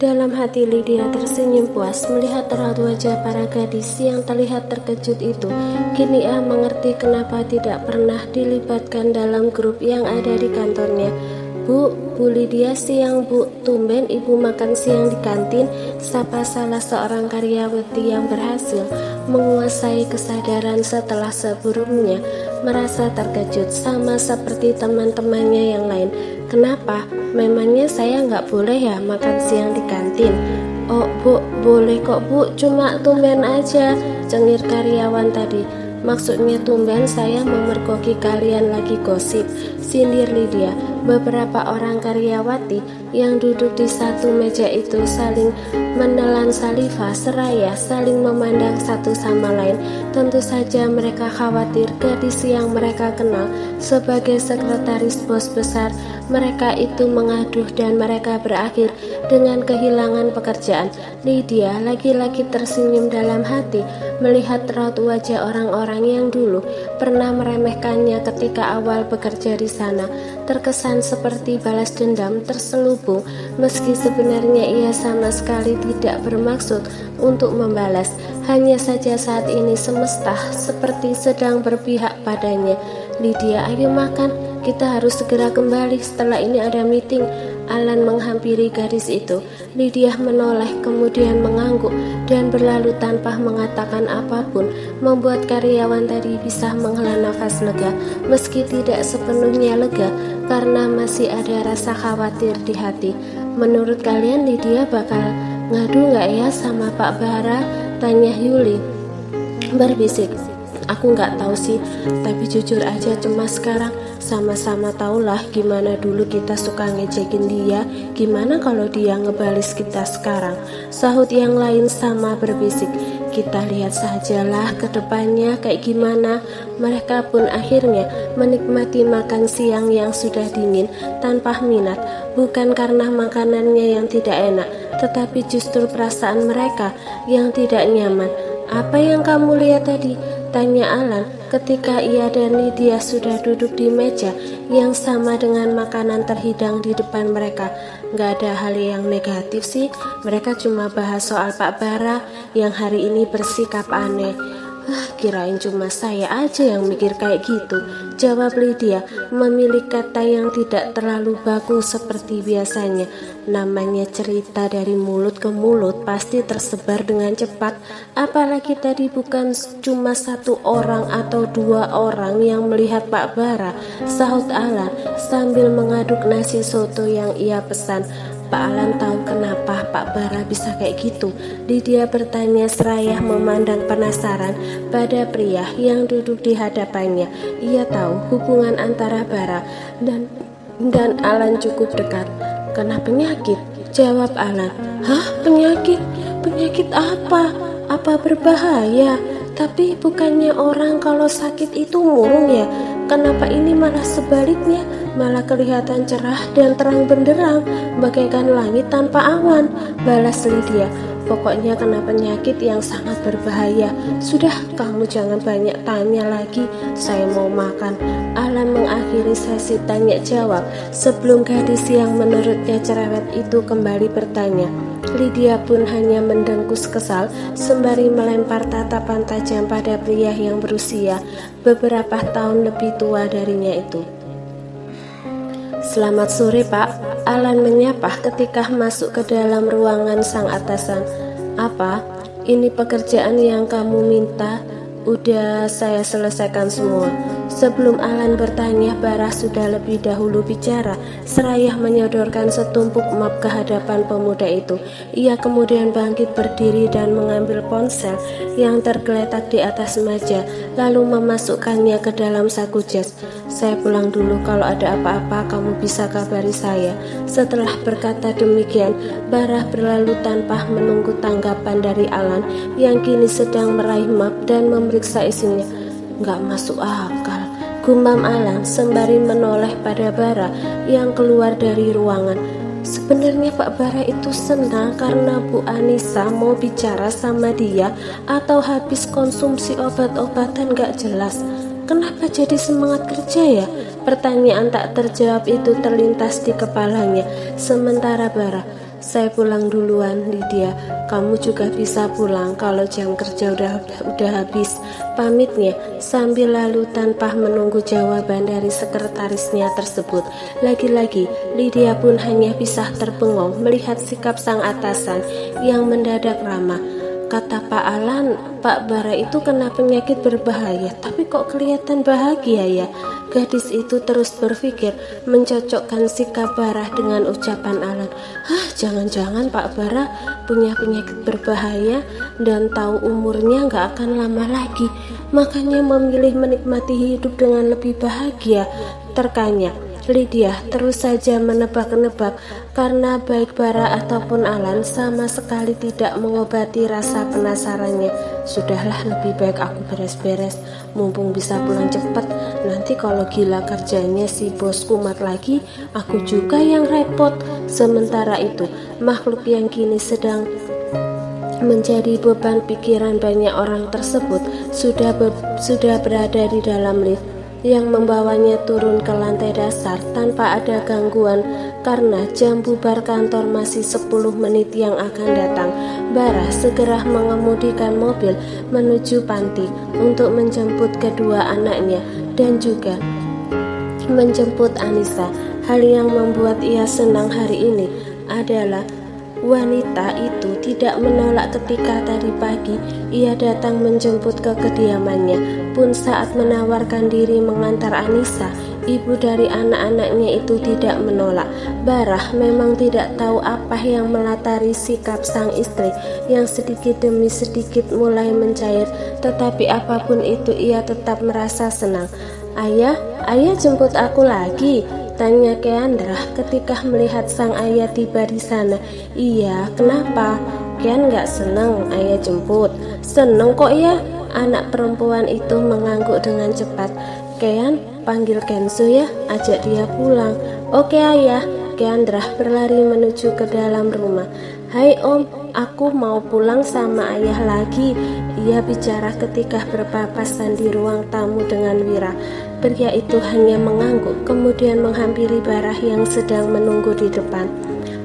Dalam hati Lydia tersenyum puas melihat raut wajah para gadis yang terlihat terkejut itu. Kini ia mengerti kenapa tidak pernah dilibatkan dalam grup yang ada di kantornya. Bu Lydia siang bu, tumben ibu makan siang di kantin, sapa salah seorang karyawati yang berhasil menguasai kesadaran setelah sebelumnya merasa terkejut sama seperti teman-temannya yang lain. Kenapa? Memangnya saya nggak boleh ya makan siang di kantin? Oh bu, boleh kok bu, cuma tumben aja, cengir karyawan tadi. Maksudnya tumben saya memergoki kalian lagi gosip, sindir Lydia. Beberapa orang karyawati yang duduk di satu meja itu saling menelan saliva seraya saling memandang satu sama lain. Tentu saja mereka khawatir gadis yang mereka kenal sebagai sekretaris bos besar mereka itu mengaduh dan mereka berakhir dengan kehilangan pekerjaan. Lydia lagi-lagi tersenyum dalam hati melihat raut wajah orang-orang yang dulu pernah meremehkannya ketika awal bekerja di sana. Terkesan seperti balas dendam terselubung, meski sebenarnya ia sama sekali tidak bermaksud untuk membalas. Hanya saja saat ini semesta seperti sedang berpihak padanya. Lydia, ayo makan, kita harus segera kembali, setelah ini ada meeting. Alan menghampiri gadis itu. Lydia menoleh kemudian mengangguk dan berlalu tanpa mengatakan apapun, membuat karyawan tadi bisa menghela nafas lega, meski tidak sepenuhnya lega karena masih ada rasa khawatir di hati. Menurut kalian Lydia bakal ngadu nggak ya sama Pak Bara? Tanya Yuli berbisik. Aku nggak tahu sih, tapi jujur aja cemas sekarang. Sama-sama tahulah gimana dulu kita suka ngejekin dia, gimana kalau dia ngebalis kita sekarang. Sahut yang lain sama berbisik. Kita lihat sajalah ke depannya kayak gimana. Mereka pun akhirnya menikmati makan siang yang sudah dingin tanpa minat, bukan karena makanannya yang tidak enak, tetapi justru perasaan mereka yang tidak nyaman. Apa yang kamu lihat tadi? Tanya Alan ketika ia dan Lydia sudah duduk di meja yang sama dengan makanan terhidang di depan mereka. Gak ada hal yang negatif sih, mereka cuma bahas soal Pak Bara yang hari ini bersikap aneh. Kirain cuma saya aja yang mikir kayak gitu, jawab Lydia memilih kata yang tidak terlalu baku seperti biasanya. Namanya cerita dari mulut ke mulut pasti tersebar dengan cepat, apalagi tadi bukan cuma satu orang atau dua orang yang melihat Pak Bara, sahut Alan sambil mengaduk nasi soto yang ia pesan. Pak Alan tahu kenapa Pak Bara bisa kayak gitu? Lydia bertanya seraya memandang penasaran pada pria yang duduk di hadapannya. Ia tahu hubungan antara Bara dan Alan cukup dekat. Kena penyakit? Jawab Alan. Hah, penyakit? Penyakit apa? Apa berbahaya? Tapi bukannya orang kalau sakit itu murung ya? Kenapa ini malah sebaliknya? Malah kelihatan cerah dan terang benderang bagaikan langit tanpa awan, balas Lydia. Pokoknya kena penyakit yang sangat berbahaya. Sudah, kamu jangan banyak tanya lagi, saya mau makan. Alan mengakhiri sesi tanya jawab sebelum gadis yang menurutnya cerewet itu kembali bertanya. Lydia pun hanya mendengkus kesal sembari melempar tatapan tajam pada pria yang berusia beberapa tahun lebih tua darinya itu. Selamat sore Pak, Alan menyapa ketika masuk ke dalam ruangan sang atasan. Apa? Ini pekerjaan yang kamu minta? Udah saya selesaikan semua. Sebelum Alan bertanya, Bara sudah lebih dahulu bicara, seraya menyodorkan setumpuk map ke hadapan pemuda itu. Ia kemudian bangkit berdiri dan mengambil ponsel yang tergeletak di atas meja, lalu memasukkannya ke dalam saku jas. Saya pulang dulu, kalau ada apa-apa kamu bisa kabari saya. Setelah berkata demikian, Bara berlalu tanpa menunggu tanggapan dari Alan yang kini sedang meraih map dan memeriksa isinya. Nggak masuk akal, gumam Alan sembari menoleh pada Bara yang keluar dari ruangan. Sebenarnya Pak Bara itu senang karena Bu Anissa mau bicara sama dia atau habis konsumsi obat-obatan gak jelas. Kenapa jadi semangat kerja ya? Pertanyaan tak terjawab itu terlintas di kepalanya. Sementara Bara, saya pulang duluan, Lydia. Kamu juga bisa pulang kalau jam kerja udah habis. Pamitnya sambil lalu tanpa menunggu jawaban dari sekretarisnya tersebut. Lagi-lagi Lydia pun hanya bisa terbengong melihat sikap sang atasan yang mendadak ramah. Kata Pak Alan, Pak Bara itu kena penyakit berbahaya, tapi kok kelihatan bahagia ya? Gadis itu terus berpikir mencocokkan sikap Bara dengan ucapan Alan. Jangan-jangan Pak Bara punya penyakit berbahaya dan tahu umurnya gak akan lama lagi, makanya memilih menikmati hidup dengan lebih bahagia, terkanya. Lydia terus saja menebak-nebak karena baik Bara ataupun Alan sama sekali tidak mengobati rasa penasarannya. Sudahlah, lebih baik aku beres-beres, mumpung bisa pulang cepat. Nanti kalau gila kerjanya si bos kumat lagi, aku juga yang repot. Sementara itu, makhluk yang kini sedang menjadi beban pikiran banyak orang tersebut sudah berada di dalam lift yang membawanya turun ke lantai dasar tanpa ada gangguan karena jam bubar kantor masih 10 menit yang akan datang. Bara segera mengemudikan mobil menuju panti untuk menjemput kedua anaknya dan juga menjemput Anissa. Hal yang membuat ia senang hari ini adalah wanita itu tidak menolak ketika tadi pagi ia datang menjemput ke kediamannya. Pun saat menawarkan diri mengantar Anissa, ibu dari anak-anaknya itu tidak menolak. Barah memang tidak tahu apa yang melatari sikap sang istri yang sedikit demi sedikit mulai mencair, tetapi apapun itu ia tetap merasa senang. Ayah jemput aku lagi?" tanya Keandra ketika melihat sang ayah tiba di sana. "Iya, kenapa? Kean gak seneng ayah jemput?" "Seneng kok ya." Anak perempuan itu mengangguk dengan cepat. "Kean, panggil Kenzo ya, ajak dia pulang." "Oke ayah." Keandra berlari menuju ke dalam rumah. "Hai om, aku mau pulang sama ayah lagi," ia bicara ketika berpapasan di ruang tamu dengan Wira. Pria itu hanya mengangguk, kemudian menghampiri Barah yang sedang menunggu di depan.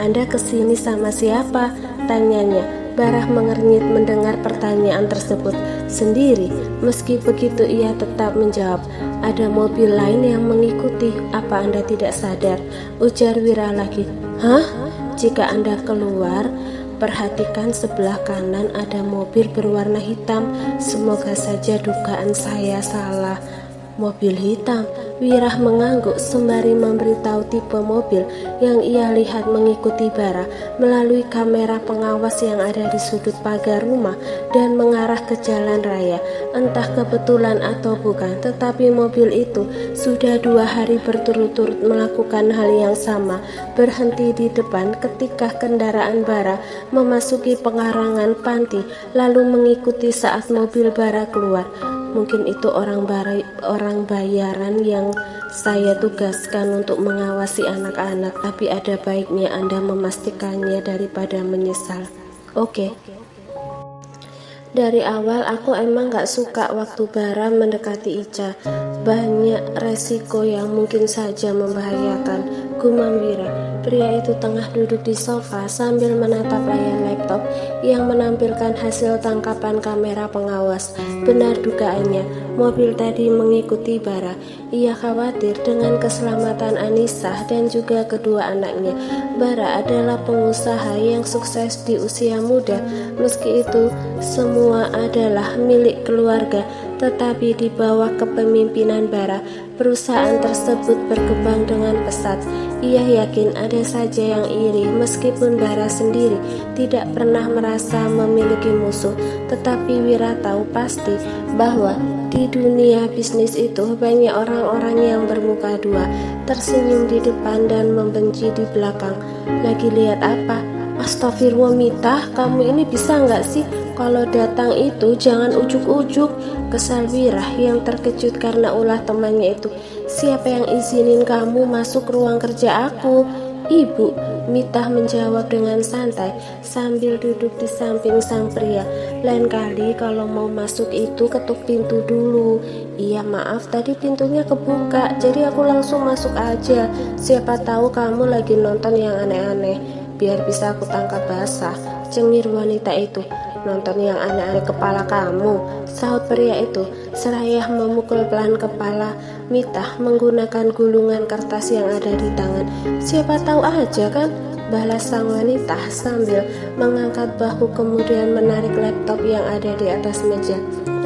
"Anda kesini sama siapa?" tanyanya. Barah mengernyit mendengar pertanyaan tersebut. "Sendiri." Meski begitu ia tetap menjawab. "Ada mobil lain yang mengikuti, apa Anda tidak sadar?" ujar Wira lagi. "Hah? Jika Anda keluar, perhatikan sebelah kanan ada mobil berwarna hitam. Semoga saja dugaan saya salah." "Mobil hitam?" Wirah mengangguk sembari memberitahu tipe mobil yang ia lihat mengikuti Bara melalui kamera pengawas yang ada di sudut pagar rumah dan mengarah ke jalan raya. Entah kebetulan atau bukan, tetapi mobil itu sudah 2 hari berturut-turut melakukan hal yang sama, berhenti di depan ketika kendaraan Bara memasuki pengarangan panti lalu mengikuti saat mobil Bara keluar. "Mungkin itu orang bayaran yang saya tugaskan untuk mengawasi anak-anak, tapi ada baiknya Anda memastikannya daripada menyesal." "Oke." "Dari awal aku emang gak suka waktu Bara mendekati Ica. Banyak resiko yang mungkin saja membahayakan," gumam Wira. Pria itu tengah duduk di sofa sambil menatap layar laptop yang menampilkan hasil tangkapan kamera pengawas. Benar dugaannya, mobil tadi mengikuti Bara. Ia khawatir dengan keselamatan Anissa dan juga kedua anaknya. Bara adalah pengusaha yang sukses di usia muda. Meski itu semua adalah milik keluarga, tetapi di bawah kepemimpinan Bara, perusahaan tersebut berkembang dengan pesat. Ia yakin ada saja yang iri meskipun Bara sendiri tidak pernah merasa memiliki musuh. Tetapi Wira tahu pasti bahwa di dunia bisnis itu banyak orang-orang yang bermuka dua, tersenyum di depan dan membenci di belakang. "Lagi lihat apa?" "Astagfirullah Mita, kamu ini bisa nggak sih kalau datang itu jangan ujuk-ujuk," kesal Wirah yang terkejut karena ulah temannya itu. "Siapa yang izinin kamu masuk ruang kerja aku?" "Ibu," Mita menjawab dengan santai sambil duduk di samping sang pria. "Lain kali kalau mau masuk itu ketuk pintu dulu." "Iya maaf, tadi pintunya kebuka, jadi aku langsung masuk aja. Siapa tahu kamu lagi nonton yang aneh-aneh." biar bisa aku tangkap basah, cengir wanita itu. Nonton yang aneh-aneh kepala kamu, sahut pria itu seraya memukul pelan kepala Mitah menggunakan gulungan kertas yang ada di tangan. Siapa tahu aja kan, balas sang wanita sambil mengangkat bahu kemudian menarik laptop yang ada di atas meja.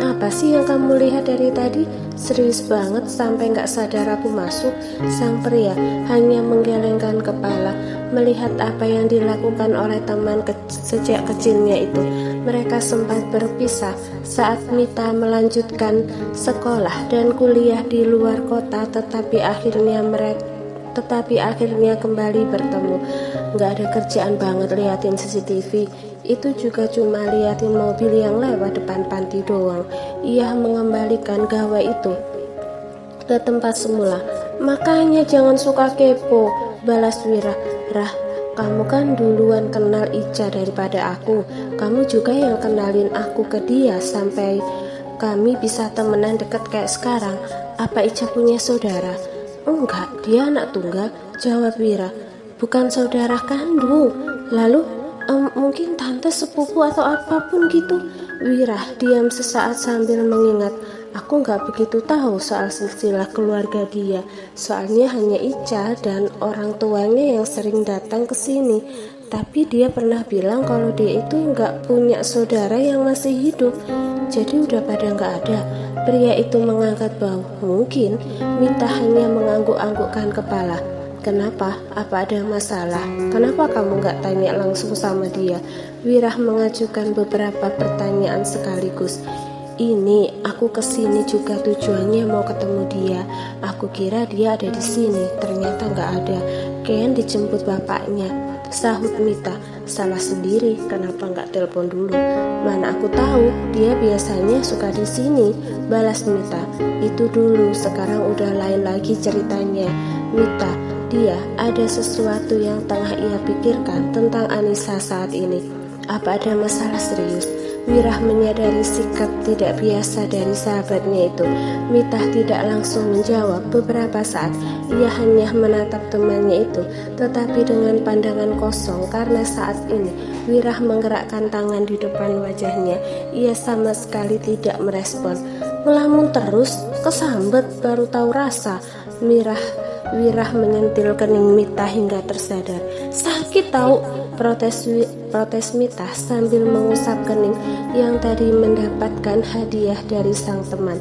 Apa sih yang kamu lihat dari tadi? Serius banget sampai gak sadar aku masuk? Sang pria hanya menggelengkan kepala melihat apa yang dilakukan oleh teman sejak kecilnya itu. Mereka sempat berpisah saat Mita melanjutkan sekolah dan kuliah di luar kota, tetapi akhirnya kembali bertemu. Gak ada kerjaan banget liatin CCTV, itu juga cuma liatin mobil yang lewat depan panti doang. Ia mengembalikan gawe itu ke tempat semula. Makanya jangan suka kepo, balas Wira. Rah, kamu kan duluan kenal Ica daripada aku. Kamu juga yang kenalin aku ke dia sampai kami bisa temenan deket kayak sekarang. Apa Ica punya saudara? Enggak, dia anak tunggal, jawab Wira. Bukan saudara kandung. Lalu mungkin tante, sepupu atau apapun gitu. Wira diam sesaat sambil mengingat. Aku nggak begitu tahu soal silsilah keluarga dia. Soalnya hanya Ica dan orang tuanya yang sering datang ke sini. Tapi dia pernah bilang kalau dia itu nggak punya saudara yang masih hidup. Jadi udah pada nggak ada. Pria itu mengangkat bahu. Mungkin Mita hanya mengangguk-anggukkan kepala. Kenapa? Apa ada masalah? Kenapa kamu nggak tanya langsung sama dia? Wirah mengajukan beberapa pertanyaan sekaligus. Ini aku kesini juga tujuannya mau ketemu dia. Aku kira dia ada di sini, ternyata nggak ada. Ken dijemput bapaknya, sahut Mita. Salah sendiri, kenapa nggak telepon dulu? Mana aku tahu, dia biasanya suka di sini, balas Mita. Itu dulu, sekarang udah lain lagi ceritanya. Mita, dia ada sesuatu yang tengah ia pikirkan tentang Anissa saat ini. Apa ada masalah serius? Wirah menyadari sikap tidak biasa dari sahabatnya itu. Mitah tidak langsung menjawab. Beberapa saat ia hanya menatap temannya itu, tetapi dengan pandangan kosong karena saat ini Wirah menggerakkan tangan di depan wajahnya. Ia sama sekali tidak merespon. Melamun terus, kesambet baru tahu rasa. Wirah menyentil kening Mitah hingga tersadar. Sakit tahu, protes Mitah sambil mengusap kening yang tadi mendapatkan hadiah dari sang teman.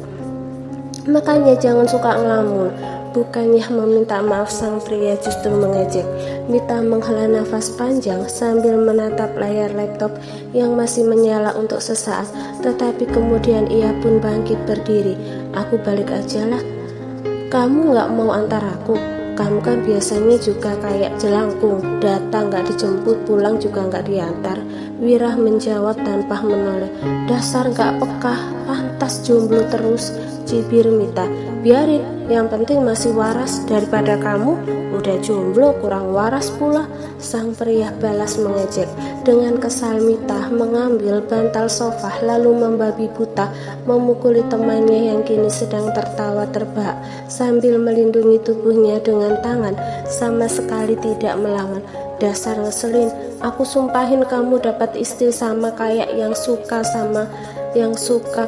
Makanya jangan suka ngelamun. Bukannya meminta maaf, sang pria justru mengejek. Mita menghela nafas panjang sambil menatap layar laptop yang masih menyala untuk sesaat, tetapi kemudian ia pun bangkit berdiri. Aku balik aja lah. Kamu gak mau antar aku? Kamu kan biasanya juga kayak jelangkung, datang gak dijemput, pulang juga gak diantar. Wirah menjawab tanpa menoleh. Dasar gak peka, pantas jomblo terus, cibir Mita. Biarin, yang penting masih waras. Daripada kamu udah jomblo kurang waras pula, sang pria balas mengejek. Dengan kesal Mita mengambil bantal sofa lalu membabi buta memukuli temannya yang kini sedang tertawa terbahak sambil melindungi tubuhnya dengan tangan, sama sekali tidak melawan. Dasar ngeselin, aku sumpahin kamu dapat istri sama kayak yang suka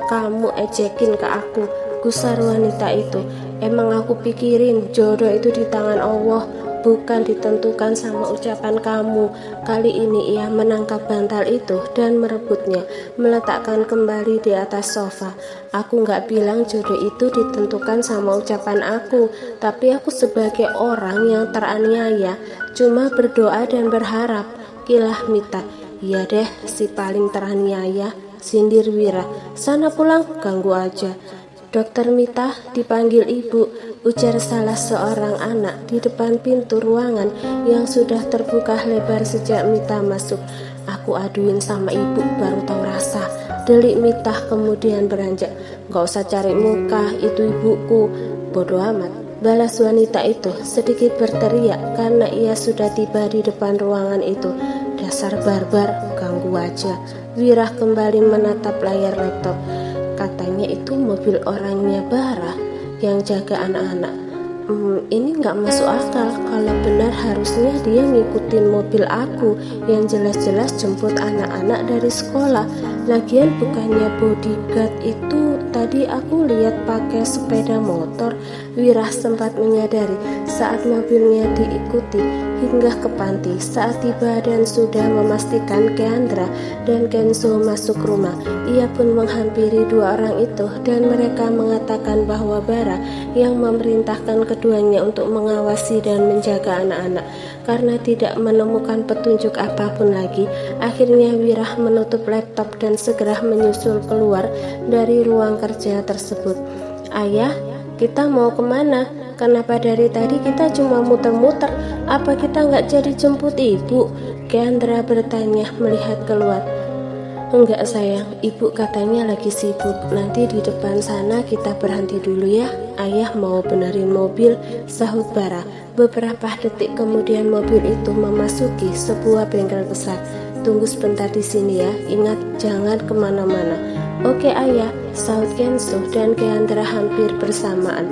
kamu ejekin ke aku, gusar wanita itu. Emang aku pikirin jodoh itu di tangan Allah, bukan ditentukan sama ucapan kamu. Kali ini ia menangkap bantal itu dan merebutnya, meletakkan kembali di atas sofa. Aku gak bilang jodoh itu ditentukan sama ucapan aku, tapi aku sebagai orang yang teraniaya cuma berdoa dan berharap, kilah Mita. Iya deh, si paling teraniaya, sindir Wira. Sana pulang, ganggu aja. Dokter Mita, dipanggil ibu, ujar salah seorang anak di depan pintu ruangan yang sudah terbuka lebar sejak Mita masuk. Aku aduin sama ibu baru tahu rasa, delik Mita kemudian beranjak. Gak usah cari muka, itu ibuku. Bodoh amat, balas wanita itu sedikit berteriak karena ia sudah tiba di depan ruangan itu. Dasar barbar, ganggu aja. Wirah kembali menatap layar laptop. Katanya itu mobil orangnya Bara yang jaga anak-anak. Ini nggak masuk akal. Kalau benar harusnya dia ngikutin mobil aku yang jelas-jelas jemput anak-anak dari sekolah. Lagian bukannya bodyguard itu tadi aku lihat pakai sepeda motor. Wirah sempat menyadari saat mobilnya diikuti hingga ke panti. Saat tiba dan sudah memastikan Keandra dan Kenzo masuk rumah, ia pun menghampiri dua orang itu dan mereka mengatakan bahwa Bara yang memerintahkan keduanya untuk mengawasi dan menjaga anak-anak. Karena tidak menemukan petunjuk apapun lagi, akhirnya Wirah menutup laptop dan segera menyusul keluar dari ruang kerja tersebut. Ayah, kita mau kemana? Kenapa dari tadi kita cuma muter-muter? Apa kita nggak jadi jemput ibu? Keandra bertanya melihat keluar. Enggak sayang, ibu katanya lagi sibuk. Nanti di depan sana kita berhenti dulu ya. Ayah mau benerin mobil, sahut Bara. Beberapa detik kemudian mobil itu memasuki sebuah bengkel besar. Tunggu sebentar di sini ya, ingat jangan kemana-mana. Oke ayah, sahut Kenzo dan Keandra hampir bersamaan.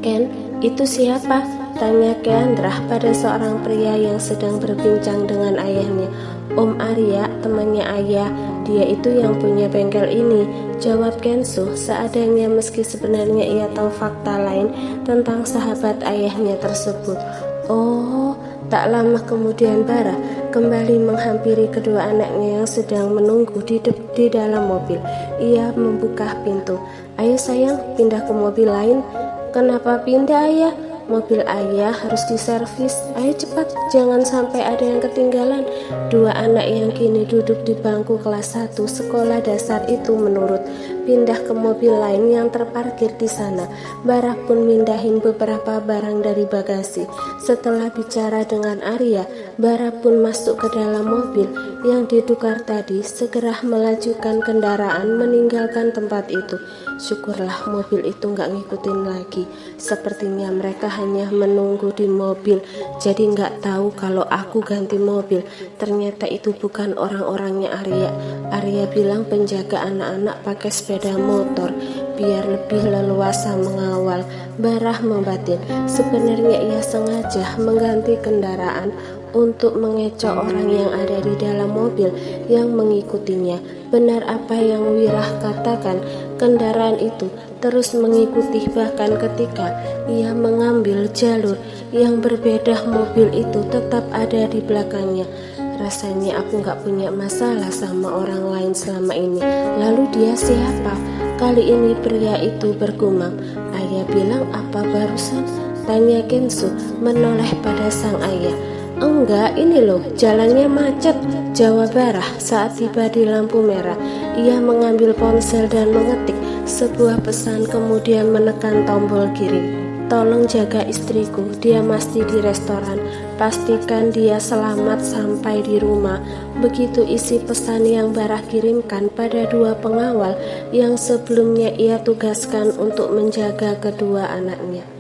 Ken, itu siapa? Tanya Keandra pada seorang pria yang sedang berbincang dengan ayahnya. Om Arya, temannya ayah, dia itu yang punya bengkel ini, jawab Kenzo seadanya meski sebenarnya ia tahu fakta lain tentang sahabat ayahnya tersebut. Oh, tak lama kemudian Bara kembali menghampiri kedua anaknya yang sedang menunggu di dalam mobil. Ia membuka pintu. Ayo sayang, pindah ke mobil lain. Kenapa pindah ayah? Mobil ayah harus diservis. Ayo cepat, jangan sampai ada yang ketinggalan. Dua anak yang kini duduk di bangku kelas 1 sekolah dasar itu menurut. Pindah ke mobil lain yang terparkir di sana. Bara pun mindahin beberapa barang dari bagasi. Setelah bicara dengan Arya, Bara pun masuk ke dalam mobil yang ditukar tadi, segera melajukan kendaraan meninggalkan tempat itu. Syukurlah mobil itu nggak ngikutin lagi. Sepertinya mereka hanya menunggu di mobil, jadi nggak tahu kalau aku ganti mobil. Ternyata itu bukan orang-orangnya Arya. Arya bilang penjaga anak-anak pakai sepeda motor biar lebih leluasa mengawal. Barah membatin, sebenarnya ia sengaja mengganti kendaraan untuk mengecoh orang yang ada di dalam mobil yang mengikutinya. Benar apa yang Wirah katakan, kendaraan itu terus mengikuti bahkan ketika ia mengambil jalur yang berbeda, mobil itu tetap ada di belakangnya. Rasanya aku gak punya masalah sama orang lain selama ini. Lalu dia siapa? Kali ini pria itu bergumam. Ayah bilang apa barusan? Tanya Kenzo menoleh pada sang ayah. Enggak, ini loh jalannya macet, jawab Barah saat tiba di lampu merah. Ia mengambil ponsel dan mengetik sebuah pesan kemudian menekan tombol kirim. Tolong jaga istriku, dia masih di restoran. Pastikan dia selamat sampai di rumah. Begitu isi pesan yang Barah kirimkan pada dua pengawal yang sebelumnya ia tugaskan untuk menjaga kedua anaknya.